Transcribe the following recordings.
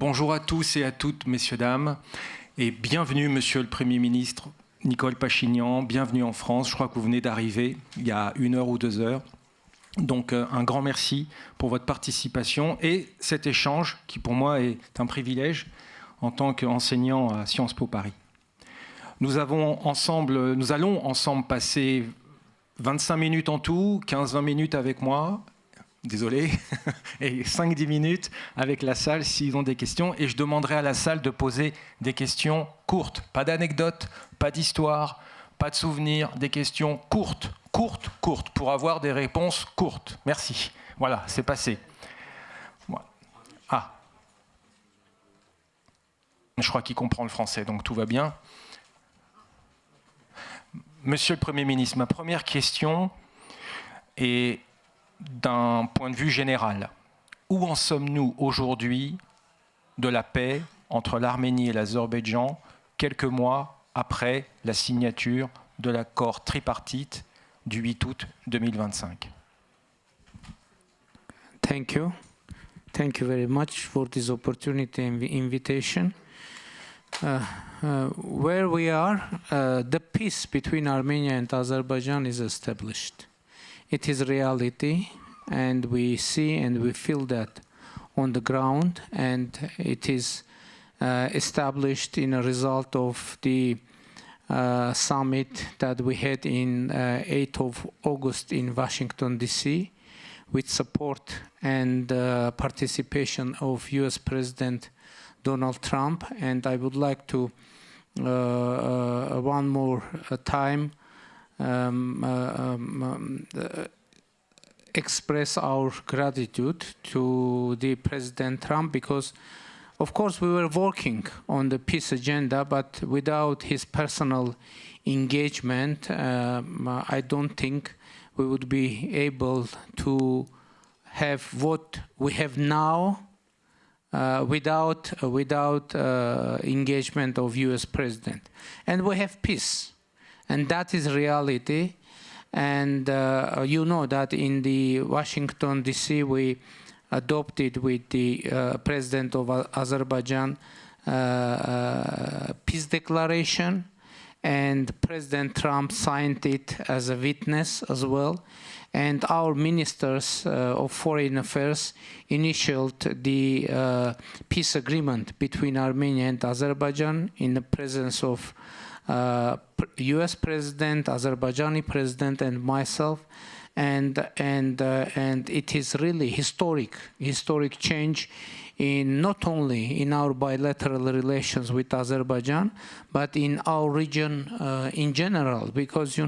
Bonjour à tous et à toutes, messieurs, dames, et bienvenue, monsieur le Premier ministre Nikol Pashinyan, bienvenue en France. Je crois que vous venez d'arriver il y a 1 heure ou 2 heures. Donc un grand merci pour votre participation et cet échange qui pour moi est un privilège en tant qu'enseignant à Sciences Po Paris. Nous allons ensemble passer 25 minutes en tout, 15-20 minutes avec moi, désolé, et 5-10 minutes avec la salle s'ils ont des questions. Et je demanderai à la salle de poser des questions courtes, pas d'anecdotes, pas d'histoire, pas de souvenirs, des questions courtes, pour avoir des réponses courtes. Merci. Voilà, c'est passé. Ah. Je crois qu'il comprend le français, donc tout va bien. Monsieur le Premier ministre, ma première question est d'un point de vue général. Où en sommes-nous aujourd'hui de la paix entre l'Arménie et l'Azerbaïdjan, quelques mois après la signature de l'accord tripartite du 8 août 2025? Thank you. Thank you very much for this opportunity and invitation. Where we are, the peace between Armenia and Azerbaijan is established. It is reality, and we see and we feel that on the ground, and it is established in a result of the summit that we had in 8th of August in Washington D.C. with support and participation of US President Donald Trump. And I would like to one more time express our gratitude to the President Trump, because of course we were working on the peace agenda, but without his personal engagement, I don't think we would be able to have what we have now without engagement of US President. And we have peace. And that is reality. And you know that in the Washington D.C. we adopted with the President of Azerbaijan peace declaration, and President Trump signed it as a witness as well. And our ministers of foreign affairs initialed the peace agreement between Armenia and Azerbaijan in the presence of US President, Azerbaijani President, and myself, and it is really historic change in not only in our bilateral relations with Azerbaijan, but in our region in general, because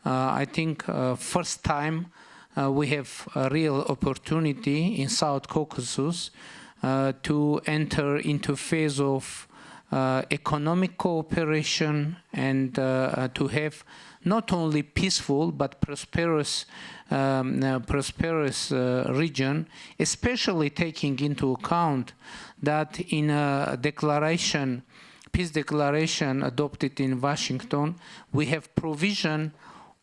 I think first time we have a real opportunity in South Caucasus to enter into phase of economic cooperation and to have not only peaceful but prosperous region, especially taking into account that in a peace declaration adopted in Washington, we have provision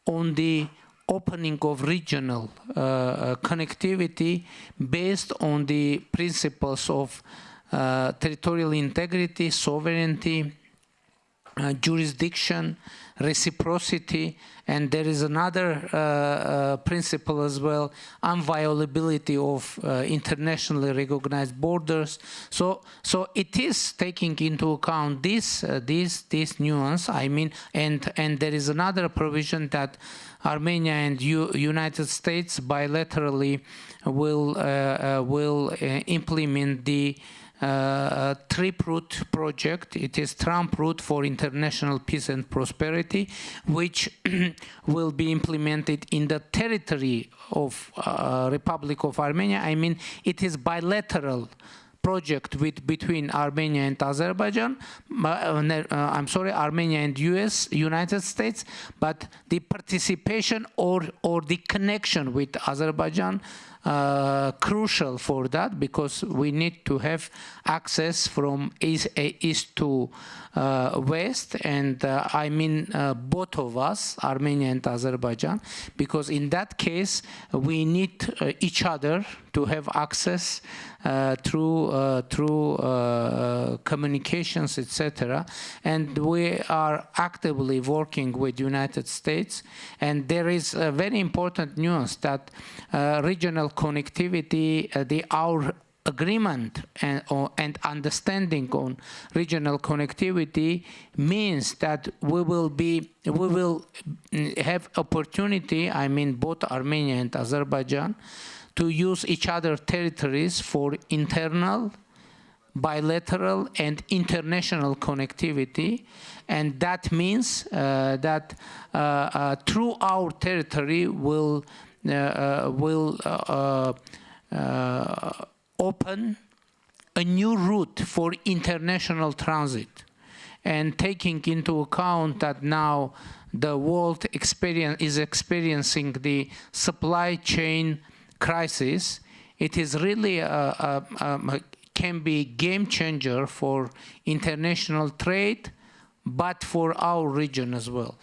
on the opening of regional connectivity based on the principles of territorial integrity, sovereignty, jurisdiction, reciprocity, and there is another principle as well, inviolability of internationally recognized borders. So it is taking into account this nuance. I mean, and there is another provision that Armenia and United States bilaterally will implement the TRIP route project. It is Trump route for international peace and prosperity, which will be implemented in the territory of Republic of Armenia. I mean, it is bilateral project between Armenia and Azerbaijan, Armenia and United States, but the participation or the connection with Azerbaijan crucial for that, because we need to have access from east to west, and I mean both of us, Armenia and Azerbaijan, because in that case we need each other to have access through communications, etc. And we are actively working with United States, and there is a very important nuance that regional connectivity, our agreement and understanding on regional connectivity means that we will have opportunity, I mean both Armenia and Azerbaijan, to use each other's territories for internal, bilateral and international connectivity, and that means that through our territory will open a new route for international transit. And taking into account that now the world is experiencing the supply chain crisis, it is really can be game changer for international trade, but for our region as well.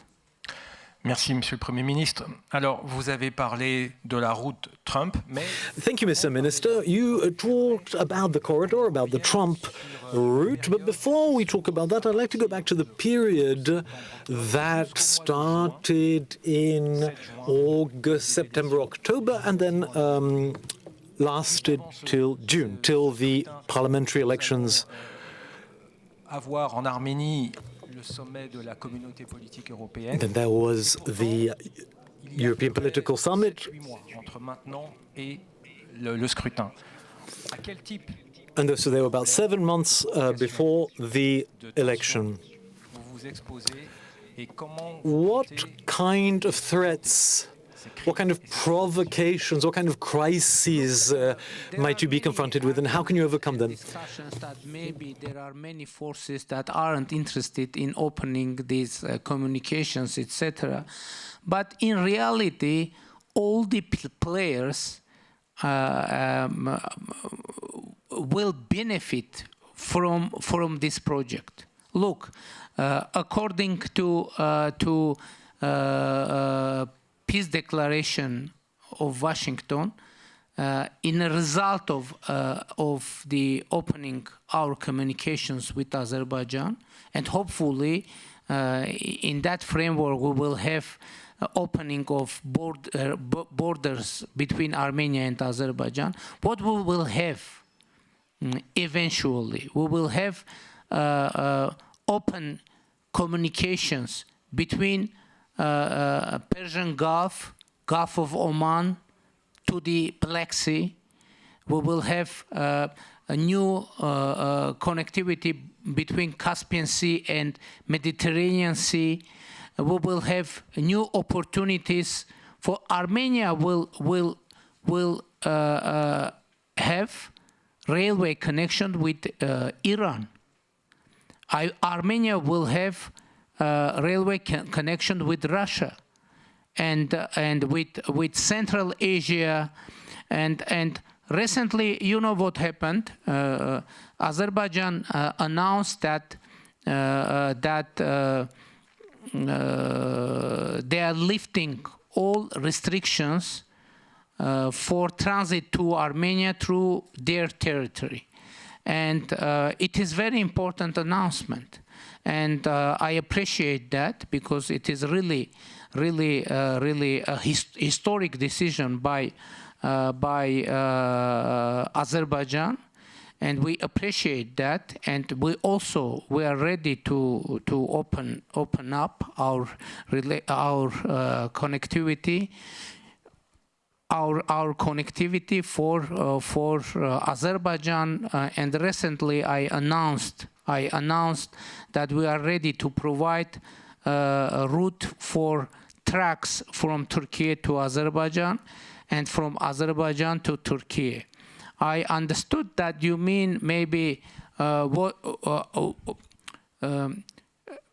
Merci, Monsieur le Premier ministre. Alors, vous avez parlé de la route Trump, mais... Thank you, Mr. Minister. You talked about the corridor, about the Trump route, but before we talk about that, I'd like to go back to the period that started in August, September, October, and then lasted till June, till the parliamentary elections. Avoir en Arménie le sommet de la communauté politique européenne. Then there was the European Political Summit. Entre maintenant et le scrutin. À quel type? And so they were about 7 months before the election. What kind of threats, what kind of provocations, what kind of crises might you be confronted with, and how can you overcome them? Discussions that maybe there are many forces that aren't interested in opening these communications, etc. But in reality, all the players will benefit from this project. Look, according to peace declaration of Washington, in a result of the opening our communications with Azerbaijan, and hopefully in that framework we will have opening of borders between Armenia and Azerbaijan. What we will have eventually, we will have open communications between Persian Gulf, Gulf of Oman, to the Black Sea. We will have a new connectivity between Caspian Sea and Mediterranean Sea. We will have new opportunities for Armenia. Will have railway connection with Iran. Armenia will have railway connection with Russia, and with Central Asia, and recently, you know what happened? Azerbaijan announced that they are lifting all restrictions for transit to Armenia through their territory, and it is very important announcement. And I appreciate that, because it is really a historic decision by Azerbaijan, and we appreciate that. And we are ready to open up our connectivity. Our connectivity for Azerbaijan, and recently I announced that we are ready to provide a route for trucks from Turkey to Azerbaijan and from Azerbaijan to Turkey. I understood that you mean maybe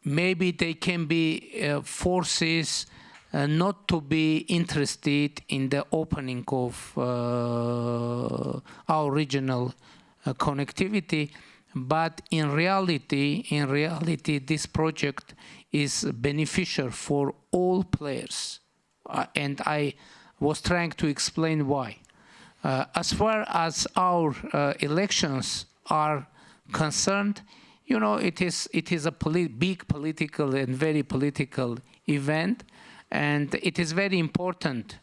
maybe they can be forces not to be interested in the opening of our regional connectivity, but in reality, this project is beneficial for all players, and I was trying to explain why. As far as our elections are concerned, you know, it is a big political and very political event, and it is very important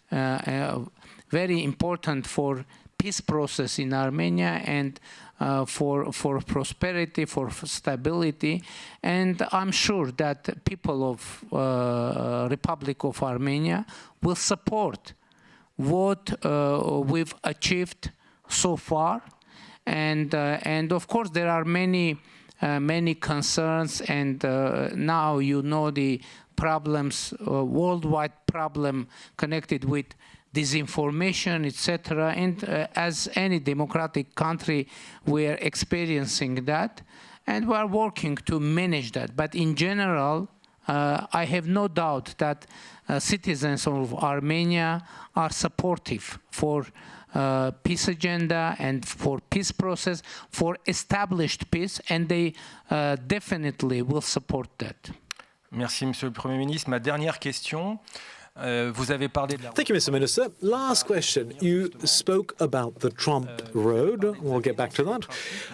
for peace process in Armenia and for prosperity, for stability, and I'm sure that people of Republic of Armenia will support what we've achieved so far, and of course there are many concerns, and now you know the problems, worldwide problem connected with disinformation, etc. And as any democratic country, we are experiencing that, and we are working to manage that. But in general, I have no doubt that citizens of Armenia are supportive for peace agenda and for peace process, for established peace, and they definitely will support that. Merci, Monsieur le Premier ministre. Ma dernière question, vous avez parlé de la... Thank you, Mr. Minister. Last question. You spoke about the Trump Road. We'll get back to that.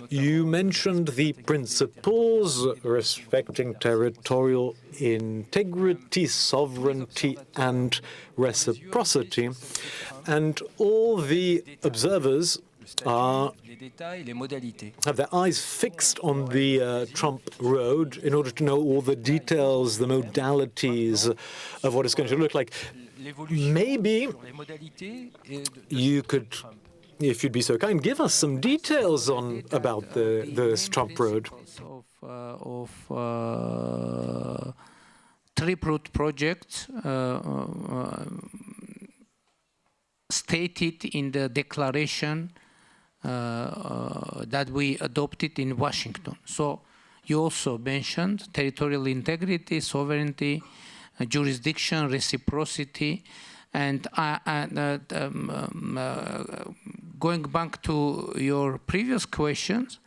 You mentioned the principles respecting territorial integrity, sovereignty, and reciprocity. And all the observers have their eyes fixed on the Trump Road in order to know all the details, the modalities of what it's going to look like. Maybe you could, if you'd be so kind, give us some details about the Trump Road. Of tripartite project stated in the declaration that we adopted in Washington. So you also mentioned territorial integrity, sovereignty, jurisdiction, reciprocity, and going back to your previous questions,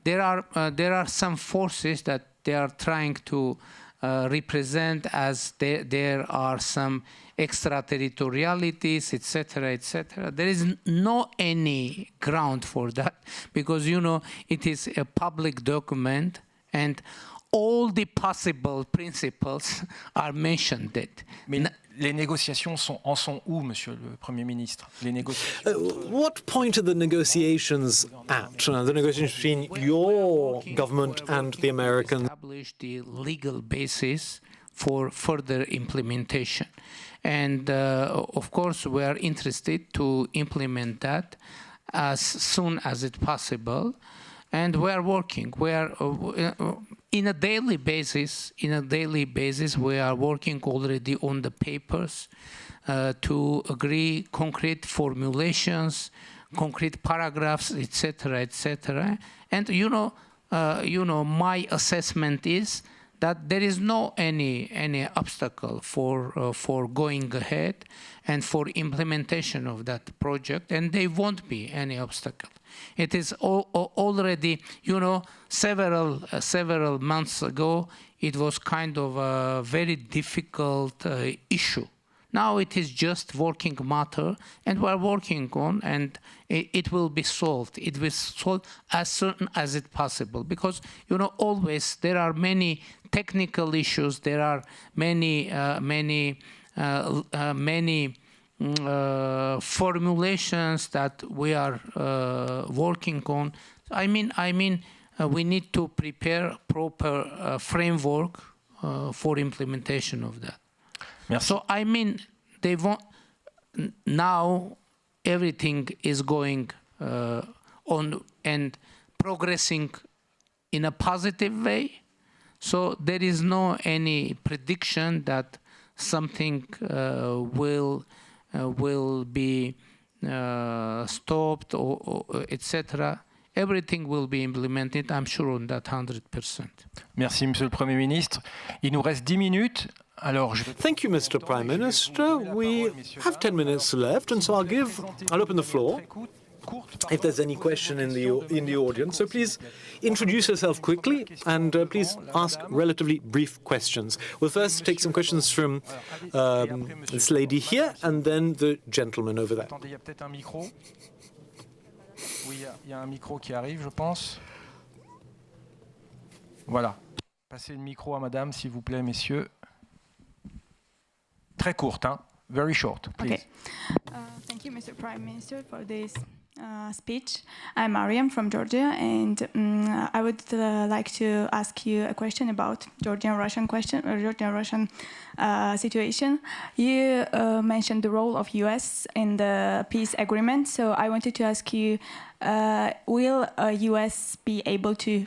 there are some forces that they are trying to represent as there are some extraterritorialities, etc., etc. There is no any ground for that, because, you know, it is a public document and all the possible principles are mentioned. Mais les négociations en sont où, Monsieur le Premier ministre? Les négociations. What point are the negotiations at? The negotiations between your government and the Americans? Establish the legal basis for further implementation. And of course, we are interested to implement that as soon as it's possible. And we are working. We are in a daily basis. We are working already on the papers to agree concrete formulations, concrete paragraphs, etc., etc. And you know, my assessment is that there is no any obstacle for going ahead and for implementation of that project, and there won't be any obstacle. It is already, you know, several months ago, it was kind of a very difficult issue. Now it is just working matter, and we're working on, and it will be solved. It will be solved as soon as it's possible, because, you know, always there are many technical issues. There are many formulations that we are working on. I mean, we need to prepare proper framework for implementation of that. Merci. So I mean, they want now everything is going on and progressing in a positive way. So there is no any prediction that something will be stopped, or etc., everything will be implemented, I'm sure, on that 100%. Merci, Monsieur le Premier ministre. Il nous reste 10 minutes. Alors, Thank you, Mr. Prime Minister. We have 10 minutes left, and so I'll open the floor if there's any question in the audience. So please introduce yourself quickly, and please ask relatively brief questions. We'll first take some questions from this lady here, and then the gentleman over there. Attendez, il y a peut-être un micro. Oui, il y a un micro qui arrive, je pense. Voilà. Passez le micro à madame, s'il vous plaît, messieurs. Très courte, hein? Very short, please. Okay. Thank you, Mr. Prime Minister, for this speech. I'm Mariam from Georgia, and I would like to ask you a question about Georgian-Russian situation. You mentioned the role of U.S. in the peace agreement, so I wanted to ask you, will U.S. be able to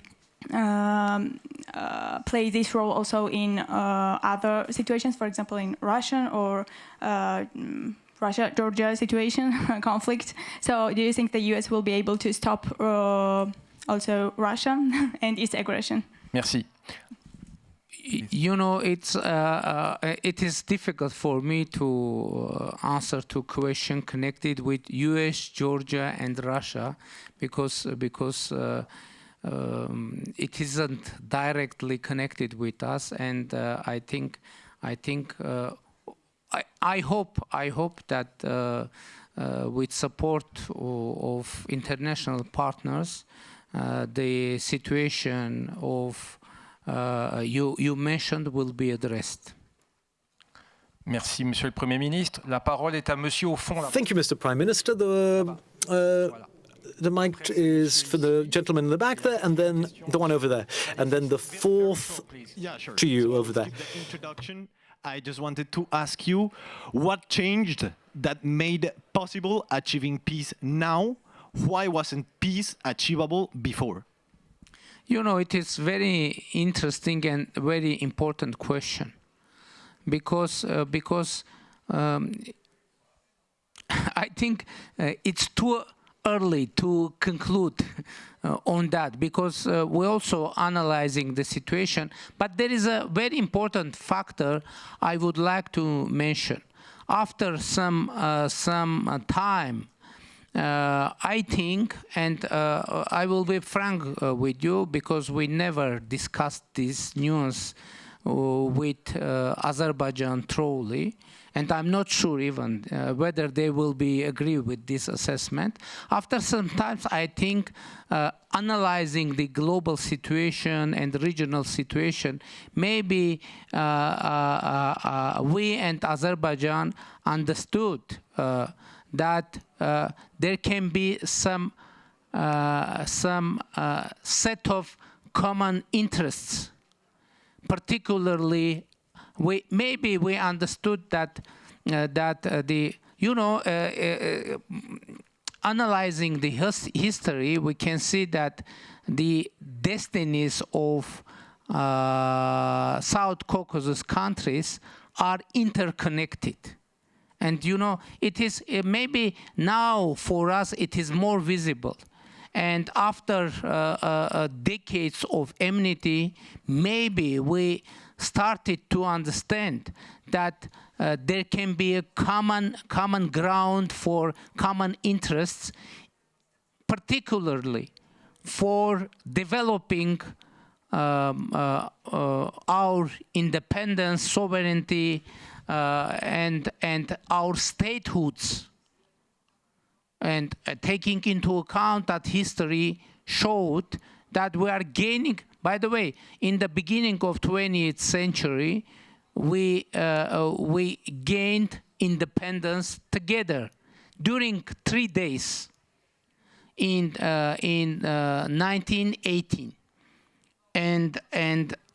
play this role also in other situations, for example, in Russian or Russia-Georgia situation, conflict? So do you think the U.S. will be able to stop also Russia and its aggression? Merci. You know, it is difficult for me to answer to question connected with U.S., Georgia, and Russia because it isn't directly connected with us, and I hope that with support of international partners, the situation of you mentioned will be addressed. Merci, Monsieur le Premier ministre. La parole est à Monsieur au fond. Thank you, Mr. Prime Minister. The mic is for the gentleman in the back there, and then the one over there, and then the fourth to you over there. The introduction, I just wanted to ask you what changed that made possible achieving peace now? Why wasn't peace achievable before? You know, it is very interesting and very important question because I think it's too early to conclude on that because we're also analyzing the situation. But there is a very important factor I would like to mention. After some time, I think, and I will be frank with you because we never discussed this news with Azerbaijan thoroughly, and I'm not sure even whether they will agree with this assessment. After some time, I think analyzing the global situation and regional situation, maybe we and Azerbaijan understood that there can be some set of common interests. Particularly, we understood that analyzing the history, we can see that the destinies of South Caucasus countries are interconnected. And you know, it is maybe now for us it is more visible. And after decades of enmity, maybe we started to understand that there can be a common ground for common interests, particularly for developing our independence, sovereignty, and our statehoods. And taking into account that history showed that we are gaining, by the way, in the beginning of 20th century, we gained independence together during 3 days in 1918. And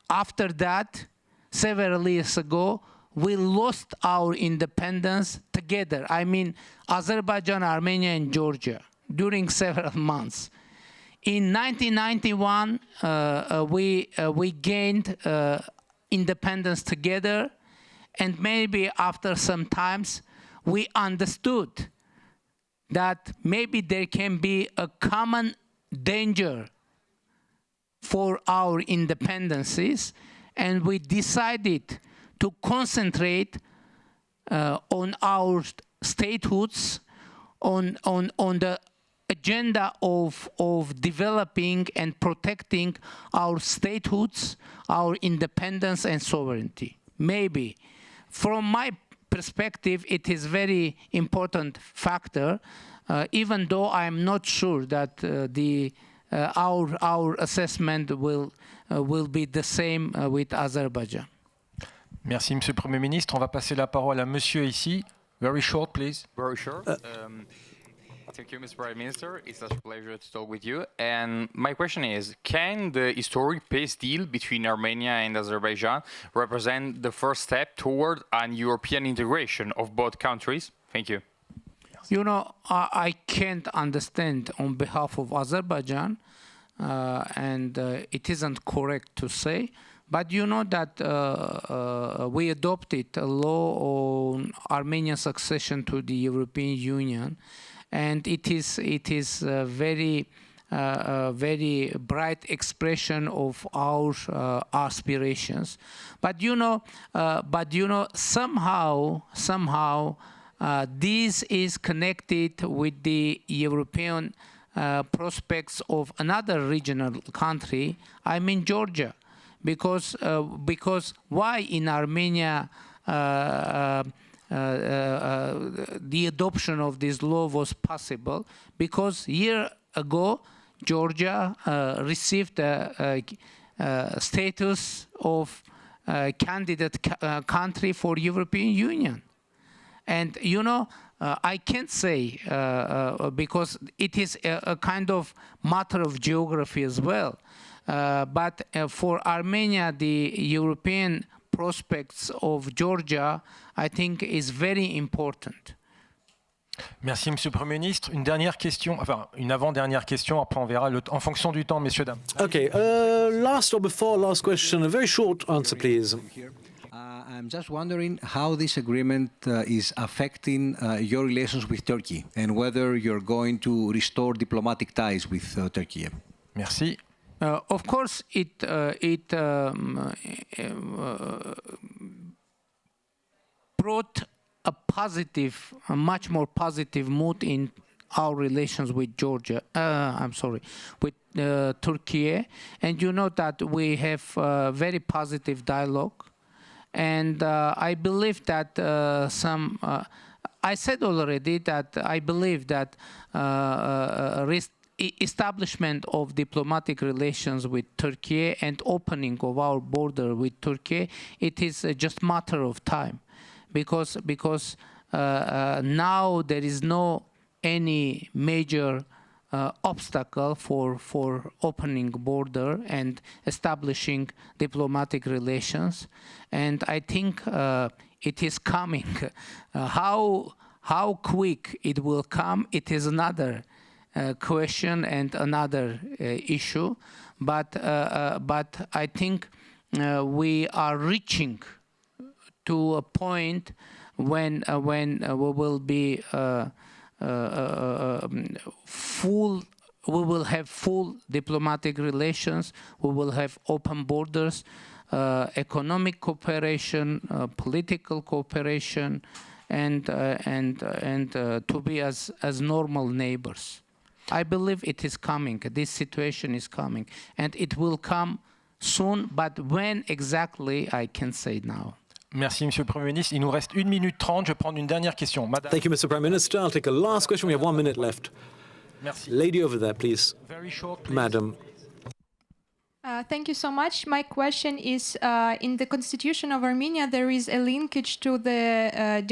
after that, several years ago, we lost our independence together. I mean, Azerbaijan, Armenia, and Georgia during several months. In 1991, we gained independence together, and maybe after some times, we understood that maybe there can be a common danger for our independencies, and we decided to concentrate on our statehoods, on the agenda of developing and protecting our statehoods, our independence and sovereignty. Maybe. From my perspective, it is very important factor, even though I'm not sure that our assessment will be the same with Azerbaijan. Merci, Monsieur le Premier ministre. On va passer la parole à Monsieur ici. Very short, please. Very short. Thank you, Mr. Prime Minister. It's such a pleasure to talk with you. And my question is, can the historic peace deal between Armenia and Azerbaijan represent the first step toward an European integration of both countries? Thank you. You know, I can't understand on behalf of Azerbaijan, and it isn't correct to say, but you know that we adopted a law on Armenian succession to the European Union, and it is a very bright expression of our aspirations. But you know, somehow this is connected with the European prospects of another regional country. I mean Georgia, because why in Armenia the adoption of this law was possible? Because a year ago Georgia received a status of candidate country for European Union. And you know, I can't say, because it is a kind of matter of geography as well, but for Armenia, the European prospects of Georgia, I think, is very important. Merci, Monsieur le Premier ministre. Une dernière question, enfin une avant-dernière question, après on verra en fonction du temps, messieurs, dames. Okay, last or before last question, a very short answer, please. I'm just wondering how this agreement is affecting your relations with Turkey and whether you're going to restore diplomatic ties with Turkey. Merci. Of course, it brought a much more positive mood in our relations with Georgia. With Turkey, and you know that we have very positive dialogue. And I believe that I said already that I believe that establishment of diplomatic relations with Turkey and opening of our border with Turkey, it is just matter of time, because now there is no any major obstacle for opening border and establishing diplomatic relations, and I think it is coming. How quick it will come, it is another question and another issue, but I think we are reaching to a point when we will be we will have full diplomatic relations, we will have open borders, economic cooperation, political cooperation, and to be as normal neighbors. I believe it is coming, this situation is coming, and it will come soon, but when exactly, I can't say now. Merci, Monsieur le Premier ministre. Il nous reste 1 minute 30. Je vais prendre une dernière question. Madame. Thank you, Mr. Prime Minister. I'll take a last question. We have 1 minute left. Merci. Lady over there, please. Very short, please. Madam. Thank you so much. My question is, in the constitution of Armenia, there is a linkage to the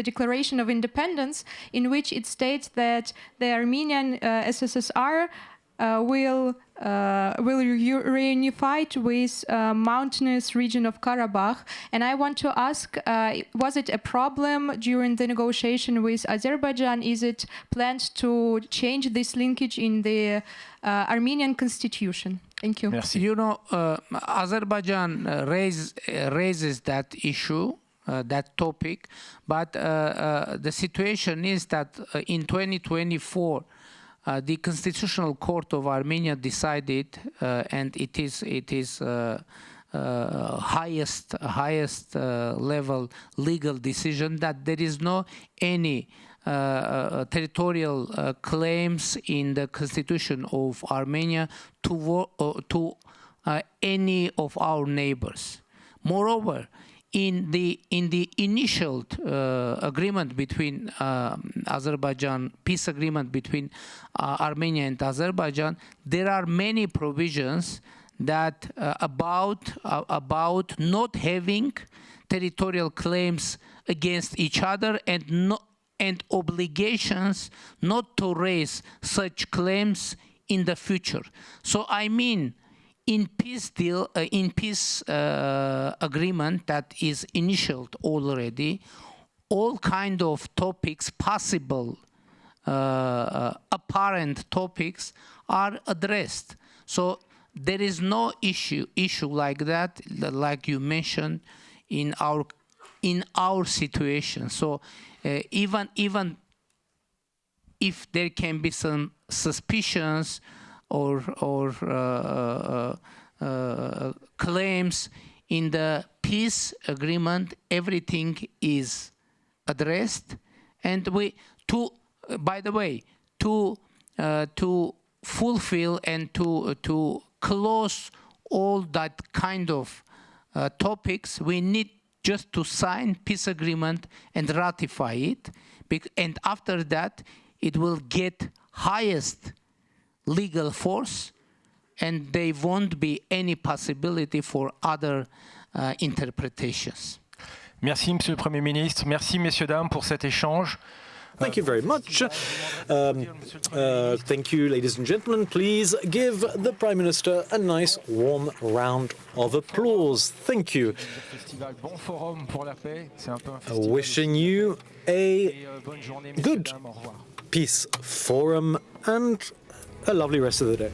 Declaration of Independence, in which it states that the Armenian SSSR will reunify with mountainous region of Karabakh. And I want to ask, was it a problem during the negotiation with Azerbaijan? Is it planned to change this linkage in the Armenian constitution? Thank you. Merci. You know, Azerbaijan raises that issue that topic, but the situation is that in 2024, the Constitutional Court of Armenia decided, and it is highest level legal decision, that there is no any territorial claims in the Constitution of Armenia to any of our neighbors. Moreover, in the initial agreement between Azerbaijan, peace agreement between Armenia and Azerbaijan, there are many provisions that about not having territorial claims against each other and obligations not to raise such claims in the future. So I mean, in peace deal, agreement that is initialed already, all kind of topics, possible apparent topics, are addressed. So there is no issue like that, like you mentioned, in our situation. So even if there can be some suspicions or claims in the peace agreement, everything is addressed, and by the way, to fulfill and to close all that kind of topics, we need just to sign peace agreement and ratify it, and after that it will get highest legal force, and there won't be any possibility for other interpretations. Merci, Monsieur le Premier ministre. Merci, messieurs, dames, pour cet échange. Thank you very much. Thank you, ladies and gentlemen. Please give the Prime Minister a nice, warm round of applause. Thank you. Wishing you a good peace forum and a lovely rest of the day.